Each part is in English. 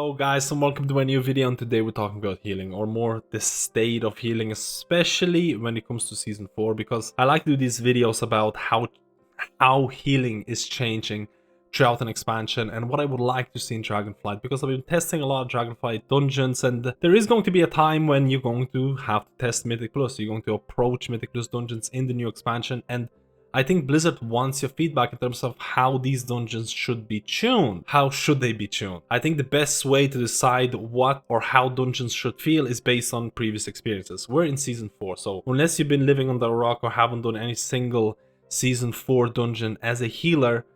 Hello guys and welcome to a new video, and today we're talking about healing, or more the state of healing, especially when it comes to season 4, because I like to do these videos about how healing is changing throughout an expansion and what I would like to see in Dragonflight, because I've been testing a lot of Dragonflight dungeons, and there is going to be a time when you're going to have to test Mythic Plus. You're going to approach Mythic Plus dungeons in the new expansion, and I think Blizzard wants your feedback in terms of how these dungeons should be tuned. How should they be tuned? I think the best way to decide what or how dungeons should feel is based on previous experiences. We're in Season 4, so unless you've been living under a rock or haven't done any single Season 4 dungeon as a healer,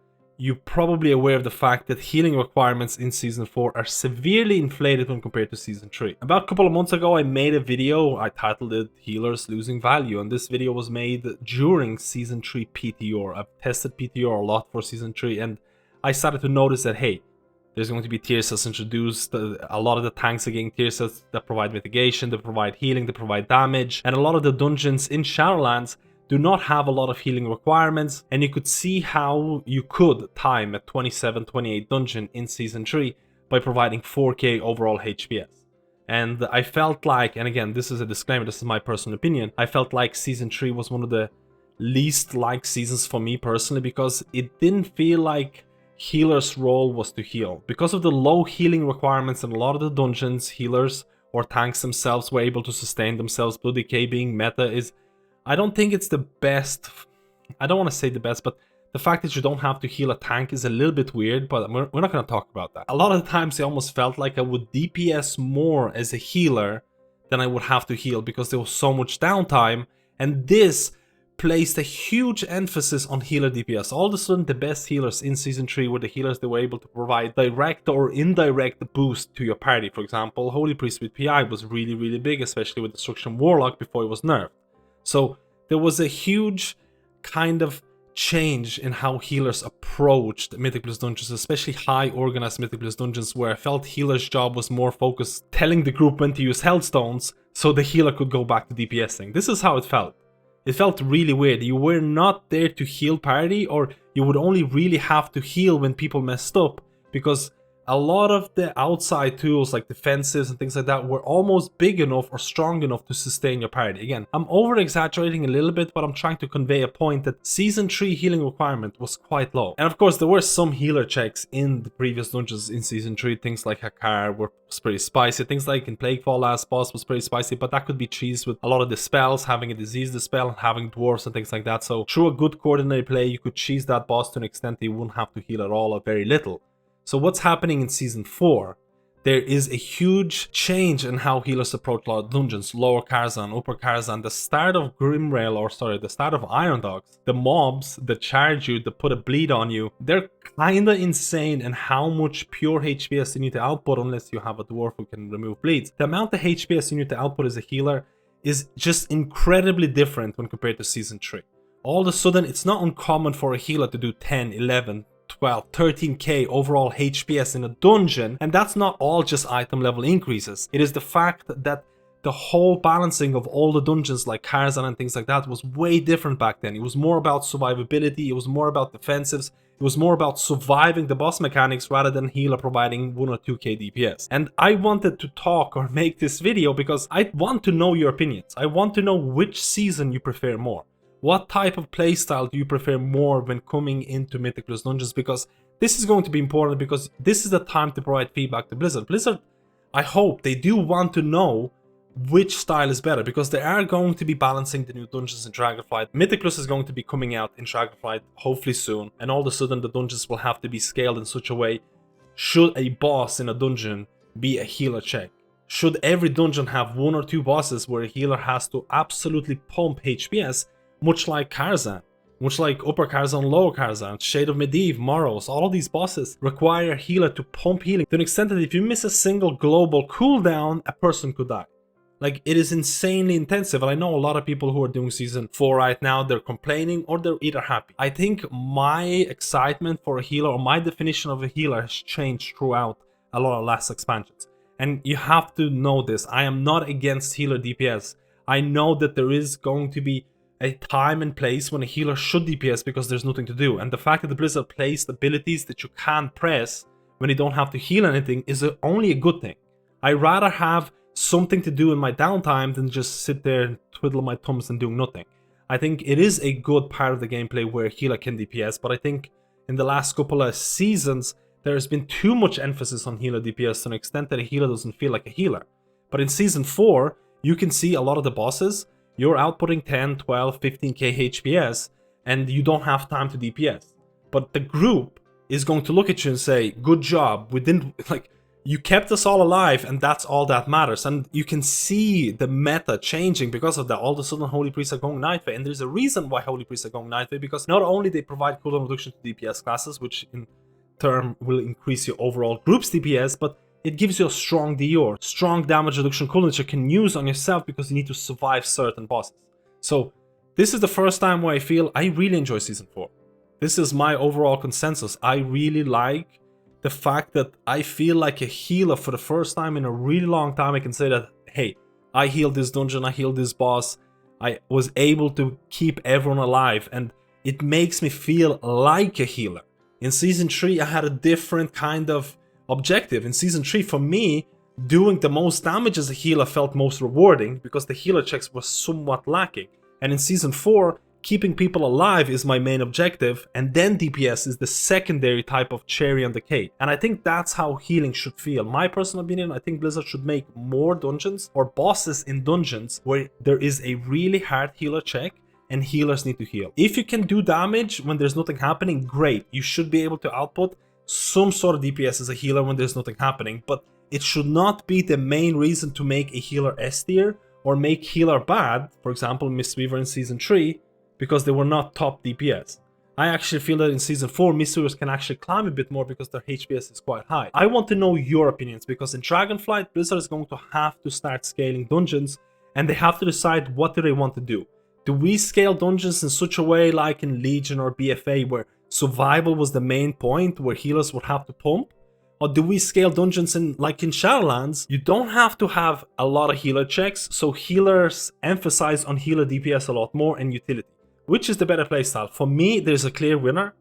you're probably aware of the fact that healing requirements in Season 4 are severely inflated when compared to Season 3. About a couple of months ago, I made a video, I titled it Healers Losing Value, and this video was made during Season 3 PTR. I've tested PTR a lot for Season 3, and I started to notice that, hey, there's going to be tier sets introduced. A lot of the tanks are getting tier sets that provide mitigation, that provide healing, that provide damage, and a lot of the dungeons in Shadowlands do not have a lot of healing requirements, and you could see how you could time a 27-28 dungeon in Season 3 by providing 4k overall HPS. And I felt like, and again, this is a disclaimer, this is my personal opinion, I felt like Season 3 was one of the least liked seasons for me personally, because it didn't feel like healer's role was to heal. Because of the low healing requirements in a lot of the dungeons, healers or tanks themselves were able to sustain themselves. Blood decay being meta is, I don't think it's the best. I don't want to say the best, but the fact that you don't have to heal a tank is a little bit weird, but we're not going to talk about that. A lot of the times I almost felt like I would DPS more as a healer than I would have to heal, because there was so much downtime, and this placed a huge emphasis on healer DPS. All of a sudden, the best healers in Season 3 were the healers that were able to provide direct or indirect boost to your party. For example, Holy Priest with PI was really, really big, especially with Destruction Warlock before it was nerfed. So there was a huge kind of change in how healers approached Mythic Plus dungeons, especially high organized Mythic Plus dungeons, where I felt healer's job was more focused telling the group when to use Hellstones so the healer could go back to DPSing. This is how it felt. It felt really weird. You were not there to heal party, or you would only really have to heal when people messed up, because a lot of the outside tools like defensives and things like that were almost big enough or strong enough to sustain your party. Again, I'm over exaggerating a little bit, but I'm trying to convey a point that Season 3 healing requirement was quite low. And of course, there were some healer checks in the previous dungeons in Season 3. Things like Hakar was pretty spicy. Things like in Plaguefall last boss was pretty spicy, but that could be cheesed with a lot of the spells, having a disease dispel, and having dwarves and things like that. So through a good coordinated play, you could cheese that boss to an extent that you wouldn't have to heal at all or very little. So what's happening in Season 4? There is a huge change in how healers approach a lot of dungeons. Lower Karzhan, Upper Karzhan, the start of Grimrail, or sorry, the start of Iron Dogs, the mobs that charge you, that put a bleed on you, they're kinda insane in how much pure HPS you need to output, unless you have a dwarf who can remove bleeds. The amount of HPS you need to output as a healer is just incredibly different when compared to Season 3. All of a sudden, it's not uncommon for a healer to do 10, 11, 12, 13k overall HPS in a dungeon, and that's not all just item level increases. It is the fact that the whole balancing of all the dungeons like Karzhan and things like that was way different back then. It was more about survivability, it was more about defensives, it was more about surviving the boss mechanics rather than healer providing 1 or 2k DPS. And I wanted to talk or make this video because I want to know your opinions. I want to know which season you prefer more. What type of playstyle do you prefer more when coming into Mythic Plus dungeons? Because this is going to be important, because this is the time to provide feedback to Blizzard. Blizzard, I hope they do want to know which style is better, because they are going to be balancing the new dungeons in Dragonflight. Mythic Plus is going to be coming out in Dragonflight hopefully soon, and all of a sudden the dungeons will have to be scaled in such a way. Should a boss in a dungeon be a healer check? Should every dungeon have 1 or 2 bosses where a healer has to absolutely pump HPS? Much like Karzhan, much like Upper Karzhan, Lower Karzhan, Shade of Medivh, Morrows, all of these bosses require a healer to pump healing to an extent that if you miss a single global cooldown, a person could die. Like, it is insanely intensive, and I know a lot of people who are doing Season 4 right now, they're complaining or they're either happy. I think my excitement for a healer, or my definition of a healer, has changed throughout a lot of last expansions. And you have to know this, I am not against healer DPS. I know that there is going to be a time and place when a healer should DPS because there's nothing to do, and the fact that the Blizzard placed abilities that you can't press when you don't have to heal anything is only a good thing. I rather have something to do in my downtime than just sit there and twiddle my thumbs and do nothing. I think it is a good part of the gameplay where a healer can DPS, but I think in the last couple of seasons, there has been too much emphasis on healer DPS to an extent that a healer doesn't feel like a healer. But in Season 4, you can see a lot of the bosses, you're outputting 10, 12, 15k HPS, and you don't have time to DPS. But the group is going to look at you and say, good job, we didn't, like, you kept us all alive, and that's all that matters. And you can see the meta changing because of that. All of a sudden, Holy Priests are going Nightway, and there's a reason why Holy Priests are going Nightway, because not only they provide cooldown reduction to DPS classes, which in turn will increase your overall group's DPS, but it gives you a strong DR, strong damage reduction cooldown that you can use on yourself because you need to survive certain bosses. So this is the first time where I feel I really enjoy Season 4. This is my overall consensus. I really like the fact that I feel like a healer for the first time in a really long time. I can say that, hey, I healed this dungeon, I healed this boss, I was able to keep everyone alive, and it makes me feel like a healer. In Season 3, I had a different kind of objective. In Season 3, for me, doing the most damage as a healer felt most rewarding because the healer checks were somewhat lacking. And in Season 4, keeping people alive is my main objective, and then DPS is the secondary type of cherry on the cake. And I think that's how healing should feel. My personal opinion, I think Blizzard should make more dungeons or bosses in dungeons where there is a really hard healer check and healers need to heal. If you can do damage when there's nothing happening, great. You should be able to output some sort of DPS as a healer when there's nothing happening, but it should not be the main reason to make a healer S tier or make healer bad, for example Mistweaver in Season 3, because they were not top DPS. I actually feel that in Season 4, Mistweavers can actually climb a bit more because their HPS is quite high. I want to know your opinions, because in Dragonflight, Blizzard is going to have to start scaling dungeons, and they have to decide what do they want to do. Do we scale dungeons in such a way like in Legion or BFA where survival was the main point, where healers would have to pump? Or do we scale dungeons like in Shadowlands? You don't have to have a lot of healer checks, so healers emphasize on healer DPS a lot more and utility. Which is the better playstyle? For me, there's a clear winner,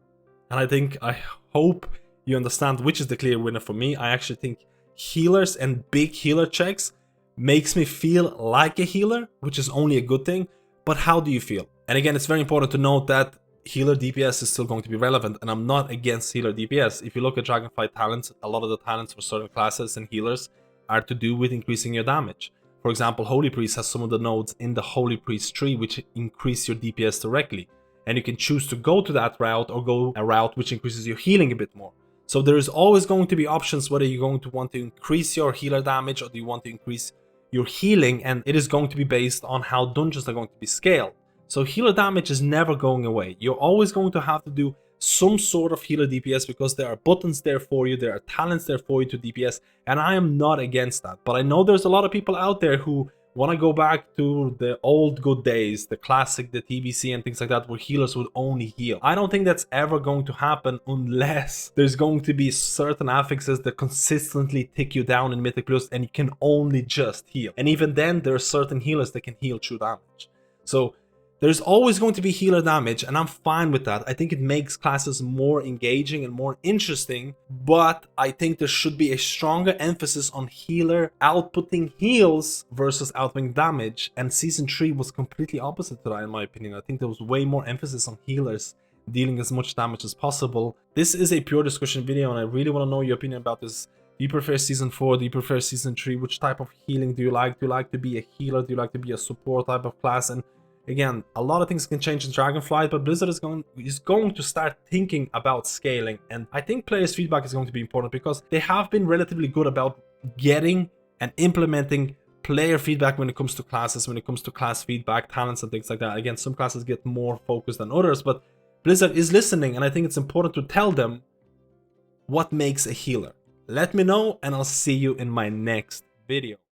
and I hope you understand which is the clear winner for me. I actually think healers and big healer checks makes me feel like a healer, which is only a good thing. But how do you feel? And again, it's very important to note that healer DPS is still going to be relevant, and I'm not against healer DPS. If you look at Dragonflight talents, a lot of the talents for certain classes and healers are to do with increasing your damage. For example, Holy Priest has some of the nodes in the Holy Priest tree which increase your DPS directly. And you can choose to go to that route or go a route which increases your healing a bit more. So there is always going to be options whether you're going to want to increase your healer damage or do you want to increase your healing, and it is going to be based on how dungeons are going to be scaled. So healer damage is never going away. You're always going to have to do some sort of healer DPS because there are buttons there for you, there are talents there for you to DPS, and I am not against that. But I know there's a lot of people out there who want to go back to the old good days, the classic, the TVC and things like that, where healers would only heal. I don't think that's ever going to happen unless there's going to be certain affixes that consistently tick you down in Mythic Plus and you can only just heal. And even then, there are certain healers that can heal true damage. So there's always going to be healer damage, and I'm fine with that. I think it makes classes more engaging and more interesting, but I think there should be a stronger emphasis on healer outputting heals versus outputting damage, and Season 3 was completely opposite to that in my opinion. I think there was way more emphasis on healers dealing as much damage as possible. This is a pure discussion video, and I really want to know your opinion about this. Do you prefer Season 4? Do you prefer Season 3? Which type of healing do you like? Do you like to be a healer? Do you like to be a support type of class? And again, a lot of things can change in Dragonflight, but Blizzard is going to start thinking about scaling. And I think players' feedback is going to be important because they have been relatively good about getting and implementing player feedback when it comes to classes, when it comes to class feedback, talents and things like that. Again, some classes get more focused than others, but Blizzard is listening, and I think it's important to tell them what makes a healer. Let me know, and I'll see you in my next video.